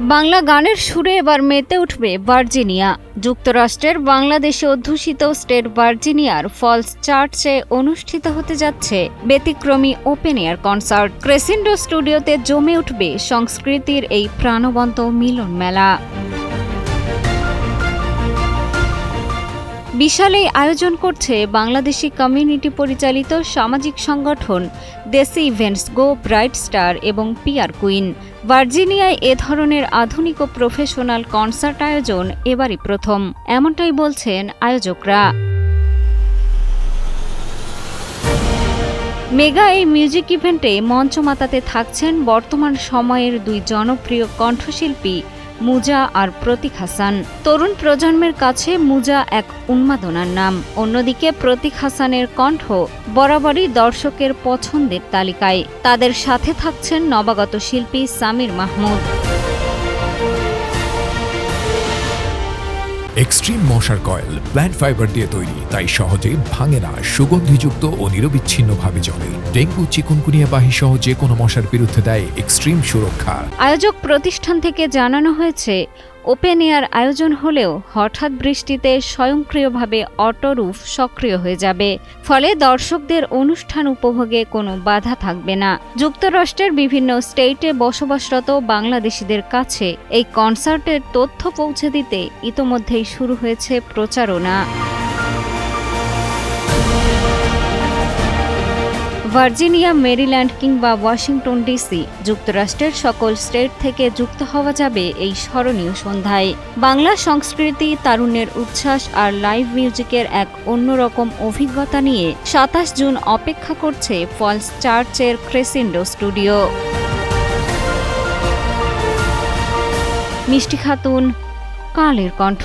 বাংলা গানের সুরে এবার মেতে উঠবে ভার্জিনিয়া। যুক্তরাষ্ট্রের বাংলাদেশে অধ্যুষিত স্টেট ভার্জিনিয়ার ফলস চার্চে অনুষ্ঠিত হতে যাচ্ছে ব্যতিক্রমী ওপেন এয়ার কনসার্ট। ক্রেসেন্ডো স্টুডিওতে জমে উঠবে সংস্কৃতির এই প্রাণবন্ত মিলন মেলা। বিশাল এই আয়োজন করছে বাংলাদেশি কমিউনিটি পরিচালিত সামাজিক সংগঠন দেশি ইভেন্টস, গো ব্রাইট স্টার এবং পিআর কুইন। ভার্জিনিয়ায় এ ধরনের আধুনিক ও প্রফেশনাল কনসার্ট আয়োজন এবারই প্রথম, এমনটাই বলছেন আয়োজকরা। মেগা এই মিউজিক ইভেন্টে মঞ্চ মাতাতে থাকছেন বর্তমান সময়ের দুই জনপ্রিয় কণ্ঠশিল্পী মুজা আর প্রতীক হাসান। তরুণ প্রজন্মের কাছে মুজা এক উন্মাদনার নাম, অন্যদিকে প্রতীক হাসানের কণ্ঠ বরাবরই দর্শকের পছন্দের তালিকায়। তাদের সাথে থাকছেন নবাগত শিল্পী সামির মাহমুদ। এক্সট্রিম মশার কয়েল প্ল্যান্ট ফাইবার দিয়ে তৈরি, তাই সহজে ভাঙে না, সুগন্ধিযুক্ত ও নিরবিচ্ছিন্নভাবে জ্বলে। ডেঙ্গু, চিকুনগুনিয়া বাহি সহ যে কোনো মশার বিরুদ্ধে দেয় এক্সট্রিম সুরক্ষা। আয়োজক প্রতিষ্ঠান থেকে জানানো হয়েছে, ওপেন এয়ার আয়োজন হলেও হঠাৎ বৃষ্টিতে স্বয়ংক্রিয়ভাবে অটো রুফ সক্রিয় হয়ে যাবে, ফলে দর্শকদের অনুষ্ঠান উপভোগে কোনো বাধা থাকবে না। যুক্তরাষ্ট্রের বিভিন্ন স্টেটে বসবাসরত বাংলাদেশিদের কাছে এই কনসার্টের তথ্য পৌঁছে দিতে ইতোমধ্যেই শুরু হয়েছে প্রচারণা। ভার্জিনিয়া, মেরিল্যান্ড কিংবা ওয়াশিংটন ডিসি, যুক্তরাষ্ট্রের সকল স্টেট থেকে যুক্ত হওয়া যাবে এই স্মরণীয় সন্ধ্যায়। বাংলা সংস্কৃতি, তারুণ্যের উচ্ছ্বাস আর লাইভ মিউজিকের এক অন্যরকম অভিজ্ঞতা নিয়ে ২৭ জুন অপেক্ষা করছে ফলস চার্চের ক্রেসেন্ডো স্টুডিও। মিষ্টি খাতুন, কালের কণ্ঠ।